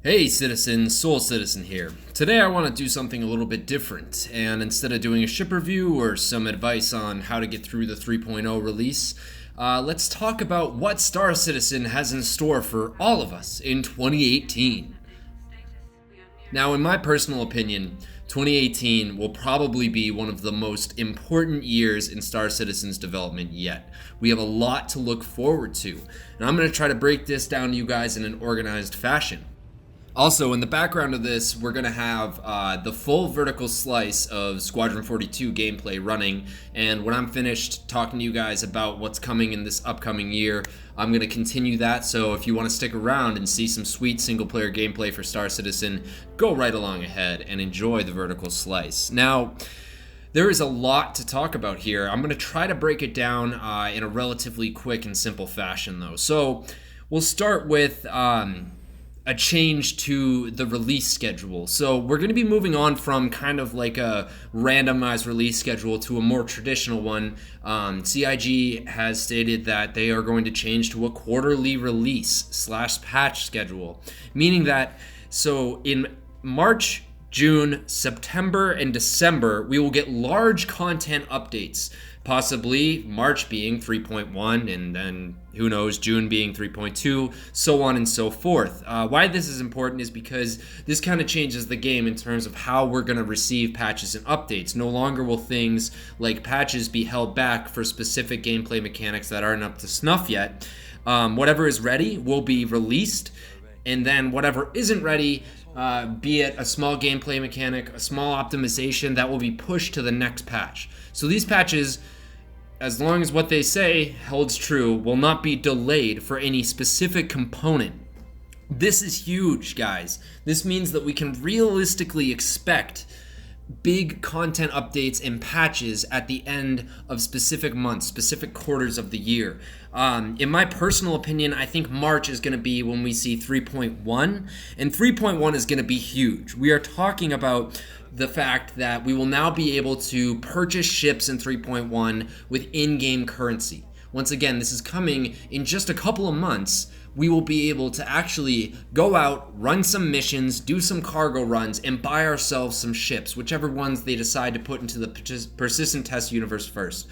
Hey citizen, Soul Citizen here. Today I want to do something a little bit different, and instead of doing a ship review or some advice on how to get through the 3.0 release, let's talk about what Star Citizen has in store for all of us in 2018. Now, in my personal opinion, 2018 will probably be one of the most important years in Star Citizen's development yet. We have a lot to look forward to, and I'm going to try to break this down to you guys in an organized fashion. Also, in the background of this, we're going to have the full vertical slice of Squadron 42 gameplay running, and when I'm finished talking to you guys about what's coming in this upcoming year, I'm going to continue that, so if you want to stick around and see some sweet single-player gameplay for Star Citizen, go right along ahead and enjoy the vertical slice. Now, there is a lot to talk about here. I'm going to try to break it down in a relatively quick and simple fashion, though. So, we'll start with a change to the release schedule. So we're going to be moving on from kind of like a randomized release schedule to a more traditional one. CIG has stated that they are going to change to a quarterly release / patch schedule, meaning that so in March, June, September, and December, we will get large content updates. Possibly March being 3.1, and then who knows, June being 3.2, so on and so forth. Why this is important is because this kind of changes the game in terms of how we're going to receive patches and updates. No longer will things like patches be held back for specific gameplay mechanics that aren't up to snuff yet. Whatever is ready will be released, and then whatever isn't ready, be it a small gameplay mechanic, a small optimization, that will be pushed to the next patch. So these patches, as long as what they say holds true, will not be delayed for any specific component. This is huge, guys. This means that we can realistically expect big content updates and patches at the end of specific months, specific quarters of the year. In my personal opinion, I think March is going to be when we see 3.1, and 3.1 is going to be huge. We are talking about the fact that we will now be able to purchase ships in 3.1 with in-game currency. Once again, this is coming in just a couple of months. We will be able to actually go out, run some missions, do some cargo runs, and buy ourselves some ships, whichever ones they decide to put into the persistent test universe first.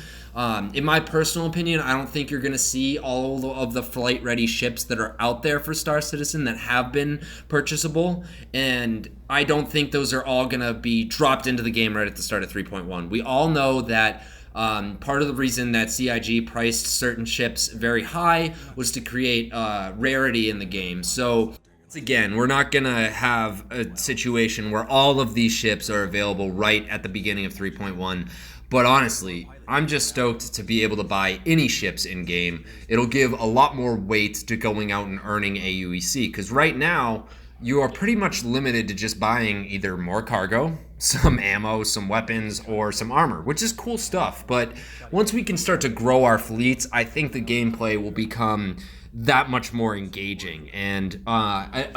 In my personal opinion, I don't think you're going to see all of the flight-ready ships that are out there for Star Citizen that have been purchasable, and I don't think those are all going to be dropped into the game right at the start of 3.1. We all know that part of the reason that CIG priced certain ships very high was to create rarity in the game. So again, we're not going to have a situation where all of these ships are available right at the beginning of 3.1. But honestly, I'm just stoked to be able to buy any ships in-game. It'll give a lot more weight to going out and earning AUEC, because right now, you are pretty much limited to just buying either more cargo, some ammo, some weapons, or some armor, which is cool stuff. But once we can start to grow our fleets, I think the gameplay will become that much more engaging. And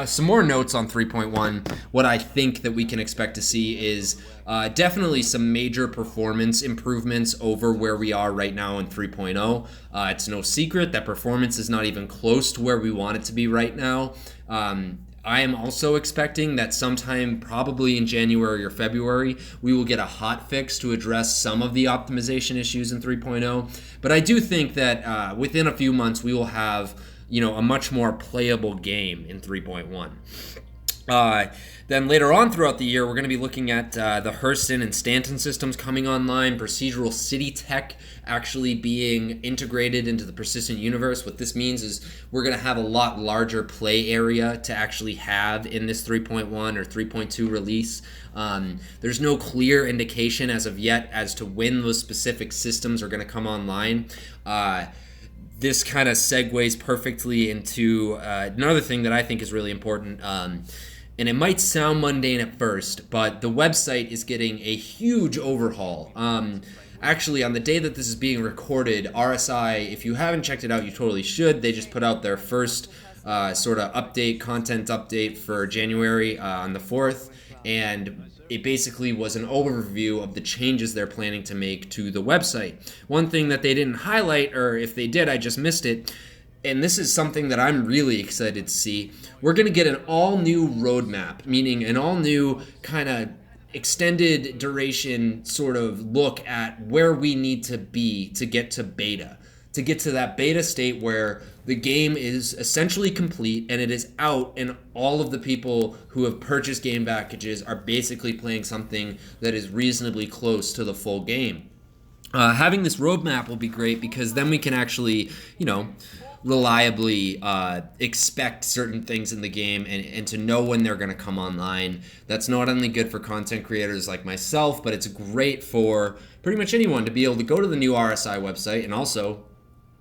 some more notes on 3.1. What I think that we can expect to see is definitely some major performance improvements over where we are right now in 3.0. It's no secret that performance is not even close to where we want it to be right now. I am also expecting that sometime probably in January or February, we will get a hot fix to address some of the optimization issues in 3.0. But I do think that within a few months, we will have, a much more playable game in 3.1. Then later on throughout the year, we're going to be looking at the Hurston and Stanton systems coming online, procedural city tech actually being integrated into the persistent universe. What this means is we're going to have a lot larger play area to actually have in this 3.1 or 3.2 release. There's no clear indication as of yet as to when those specific systems are going to come online. This kind of segues perfectly into another thing that I think is really important. And it might sound mundane at first, but the website is getting a huge overhaul. Actually, on the day that this is being recorded, RSI, if you haven't checked it out, you totally should. They just put out their first sort of content update for January on the 4th, and it basically was an overview of the changes they're planning to make to the website. One thing that they didn't highlight, or if they did, I just missed it, and this is something that I'm really excited to see, we're going to get an all-new roadmap, meaning an all-new kind of extended duration sort of look at where we need to be to get to beta, to get to that beta state where the game is essentially complete and it is out, and all of the people who have purchased game packages are basically playing something that is reasonably close to the full game. Having this roadmap will be great because then we can actually, reliably expect certain things in the game and to know when they're going to come online. That's not only good for content creators like myself, but it's great for pretty much anyone to be able to go to the new RSI website, and also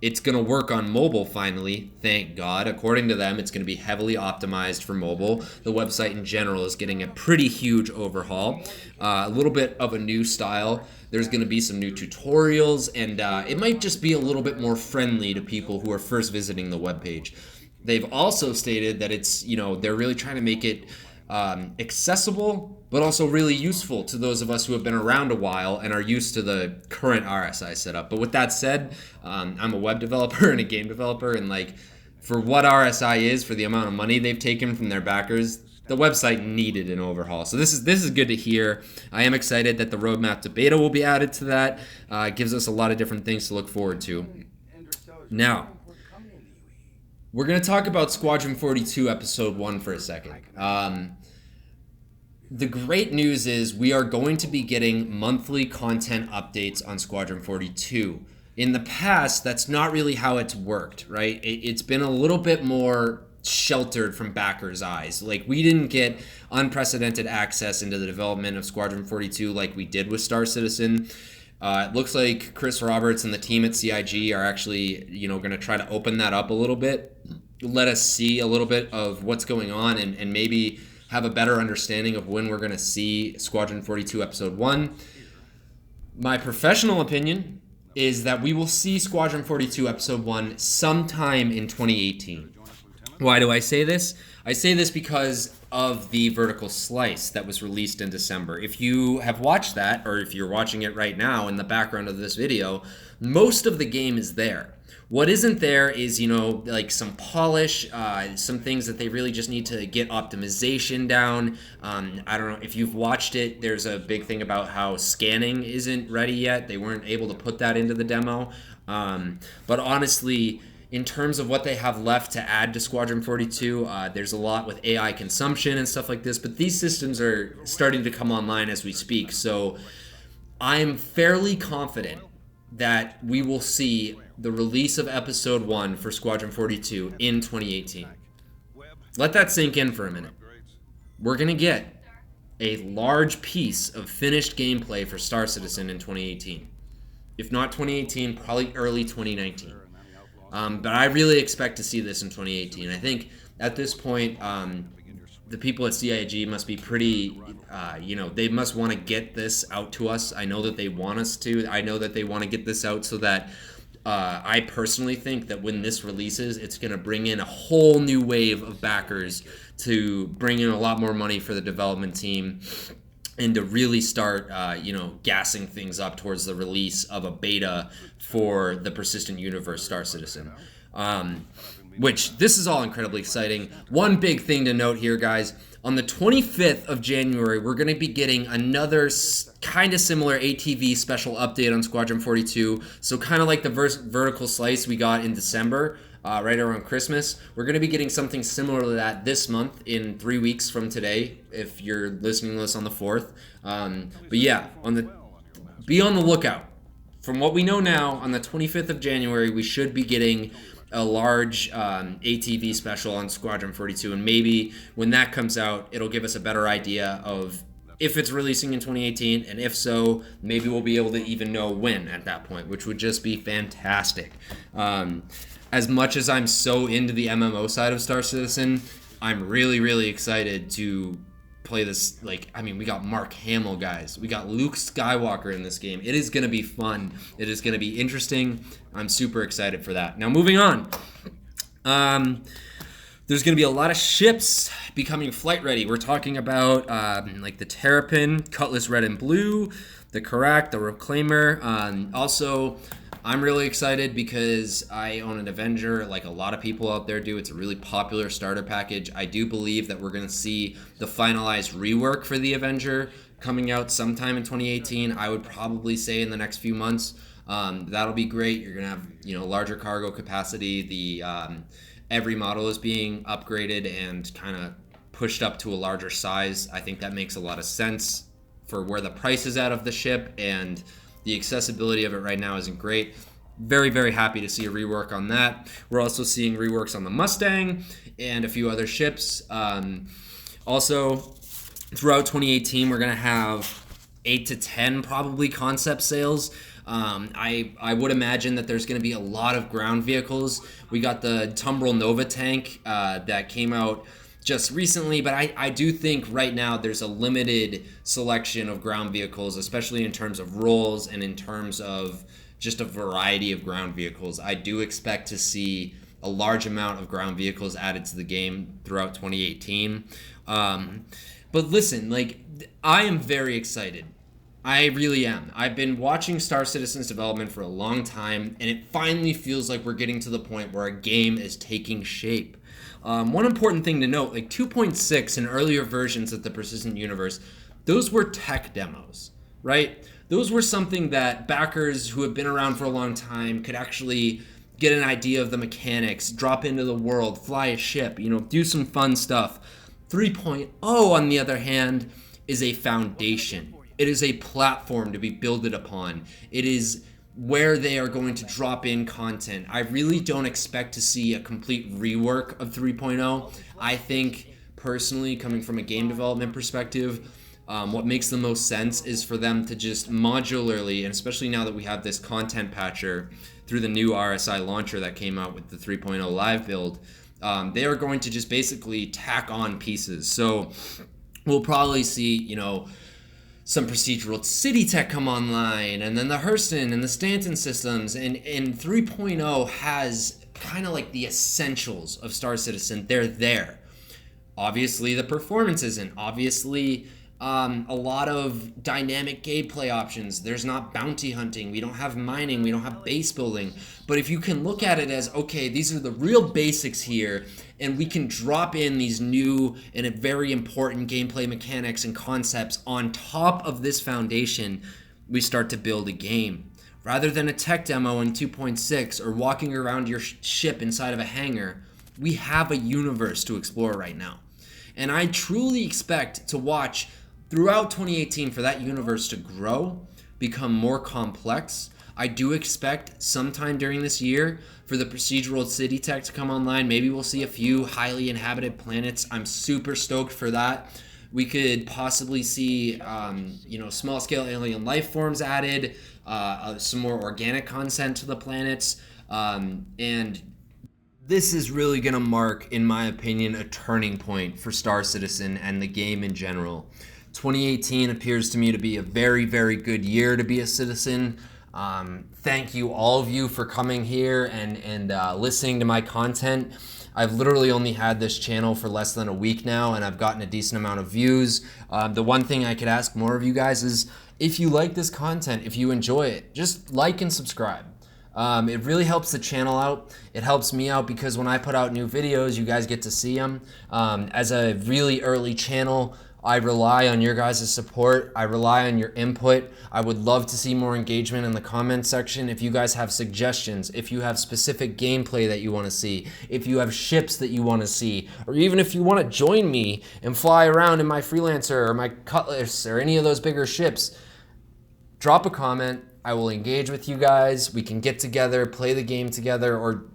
it's going to work on mobile finally, thank God. According to them, it's going to be heavily optimized for mobile. The website in general is getting a pretty huge overhaul, a little bit of a new style. There's going to be some new tutorials, and it might just be a little bit more friendly to people who are first visiting the webpage. They've also stated that it's, they're really trying to make it accessible, but also really useful to those of us who have been around a while and are used to the current RSI setup. But with that said, I'm a web developer and a game developer, and for what RSI is, for the amount of money they've taken from their backers, the website needed an overhaul. So this is good to hear. I am excited that the roadmap to beta will be added to that. It gives us a lot of different things to look forward to. Now, we're going to talk about Squadron 42 Episode 1 for a second. The great news is we are going to be getting monthly content updates on Squadron 42. In the past, that's not really how it's worked, right? It's been a little bit more sheltered from backers' eyes. We didn't get unprecedented access into the development of Squadron 42 like we did with Star Citizen. It looks like Chris Roberts and the team at CIG are actually, going to try to open that up a little bit, let us see a little bit of what's going on, and maybe have a better understanding of when we're going to see Squadron 42 Episode 1. My professional opinion is that we will see Squadron 42 Episode 1 sometime in 2018. Why do I say this? I say this because of the vertical slice that was released in December. If you have watched that, or if you're watching it right now in the background of this video, most of the game is there. What isn't there is, some polish, some things that they really just need to get optimization down. I don't know if you've watched it. There's a big thing about how scanning isn't ready yet. They weren't able to put that into the demo. But honestly, in terms of what they have left to add to Squadron 42, there's a lot with AI consumption and stuff like this, but these systems are starting to come online as we speak. So I'm fairly confident that we will see the release of Episode 1 for Squadron 42 in 2018. Let that sink in for a minute. We're going to get a large piece of finished gameplay for Star Citizen in 2018. If not 2018, probably early 2019. But I really expect to see this in 2018. I think at this point, the people at CIG must be pretty, they must want to get this out to us. I know that they want us to. I know that they want to get this out so that I personally think that when this releases, it's going to bring in a whole new wave of backers to bring in a lot more money for the development team and to really start, gassing things up towards the release of a beta for the Persistent Universe Star Citizen. Which, this is all incredibly exciting. One big thing to note here, guys. On the 25th of January, we're going to be getting another kind of similar ATV special update on Squadron 42. So kind of like the vertical slice we got in December, right around Christmas. We're going to be getting something similar to that this month in 3 weeks from today, if you're listening to this on the 4th. But yeah, be on the lookout. From what we know now, on the 25th of January, we should be getting a large ATV special on Squadron 42, and maybe when that comes out, it'll give us a better idea of if it's releasing in 2018, and if so, maybe we'll be able to even know when at that point, which would just be fantastic. As much as I'm so into the MMO side of Star Citizen, I'm really, really excited to play this. We got Mark Hamill, guys. We got Luke Skywalker in this game. It is going to be fun. It is going to be interesting. I'm super excited for that. Now, moving on. There's going to be a lot of ships becoming flight ready. We're talking about the Terrapin, Cutlass Red and Blue, the Karak, the Reclaimer. Also, I'm really excited because I own an Avenger, like a lot of people out there do. It's a really popular starter package. I do believe that we're going to see the finalized rework for the Avenger coming out sometime in 2018. I would probably say in the next few months. That'll be great. You're going to have, larger cargo capacity. Every model is being upgraded and kind of pushed up to a larger size. I think that makes a lot of sense for where the price is at of the ship, and the accessibility of it right now isn't great. Very, very happy to see a rework on that. We're also seeing reworks on the Mustang and a few other ships. Also, throughout 2018, we're going to have 8 to 10 probably concept sales. I would imagine that there's going to be a lot of ground vehicles. We got the Tumbril Nova tank that came out just recently, but I do think right now there's a limited selection of ground vehicles, especially in terms of roles and in terms of just a variety of ground vehicles. I do expect to see a large amount of ground vehicles added to the game throughout 2018. But listen, I am very excited. I really am. I've been watching Star Citizen's development for a long time, and it finally feels like we're getting to the point where a game is taking shape. One important thing to note, 2.6 and earlier versions of the Persistent Universe, those were tech demos, right? Those were something that backers who have been around for a long time could actually get an idea of the mechanics, drop into the world, fly a ship, do some fun stuff. 3.0, on the other hand, is a foundation. It is a platform to be builded upon. It is where they are going to drop in content. I really don't expect to see a complete rework of 3.0. I think, personally, coming from a game development perspective, what makes the most sense is for them to just modularly, and especially now that we have this content patcher through the new RSI launcher that came out with the 3.0 live build, they are going to just basically tack on pieces. So we'll probably see, some procedural city tech come online, and then the Hurston and the Stanton systems, and 3.0 has kind of like the essentials of Star Citizen. They're there. Obviously, the performance isn't. Obviously, a lot of dynamic gameplay options. There's not bounty hunting. We don't have mining. We don't have base building. But if you can look at it as, okay, these are the real basics here, and we can drop in these new and very important gameplay mechanics and concepts on top of this foundation, we start to build a game. Rather than a tech demo in 2.6 or walking around your ship inside of a hangar, we have a universe to explore right now. And I truly expect to watch throughout 2018 for that universe to grow, become more complex. I do expect sometime during this year for the procedural city tech to come online. Maybe we'll see a few highly inhabited planets. I'm super stoked for that. We could possibly see, small scale alien life forms added, some more organic content to the planets, and this is really going to mark, in my opinion, a turning point for Star Citizen and the game in general. 2018 appears to me to be a very, very good year to be a citizen. Thank you, all of you, for coming here and listening to my content. I've literally only had this channel for less than a week now, and I've gotten a decent amount of views. The one thing I could ask more of you guys is, if you like this content, if you enjoy it, just like and subscribe. It really helps the channel out. It helps me out because when I put out new videos, you guys get to see them. As a really early channel, I rely on your guys' support. I rely on your input. I would love to see more engagement in the comment section. If you guys have suggestions, if you have specific gameplay that you want to see, if you have ships that you want to see, or even if you want to join me and fly around in my Freelancer or my Cutlass or any of those bigger ships, drop a comment. I will engage with you guys. We can get together, play the game together, or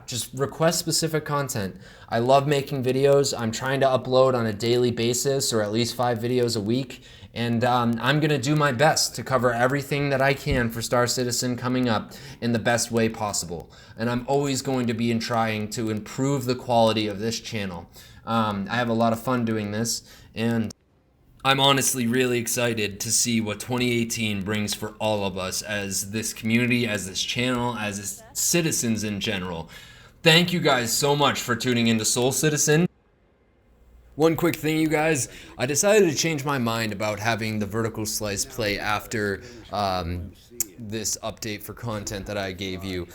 just request specific content. I love making videos. I'm trying to upload on a daily basis, or at least 5 videos a week. And I'm gonna do my best to cover everything that I can for Star Citizen coming up in the best way possible. And I'm always going to be trying to improve the quality of this channel. I have a lot of fun doing this, and I'm honestly really excited to see what 2018 brings for all of us as this community, as this channel, as citizens in general. Thank you guys so much for tuning into Soul Citizen. One quick thing, you guys. I decided to change my mind about having the vertical slice play after this update for content that I gave you.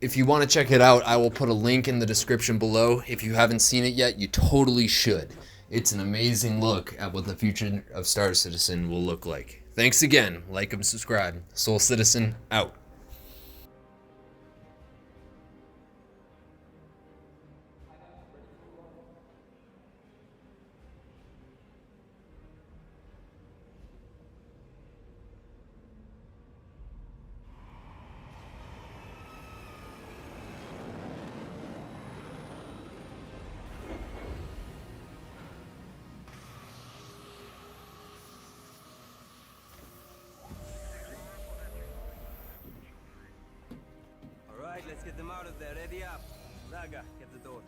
If you want to check it out, I will put a link in the description below. If you haven't seen it yet, you totally should. It's an amazing look at what the future of Star Citizen will look like. Thanks again. Like and subscribe. Soul Citizen, out. Alright, let's get them out of there. Ready up. Raga, get the door.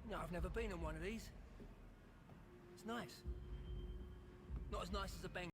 No, I've never been on one of these. It's nice. Not as nice as a bang.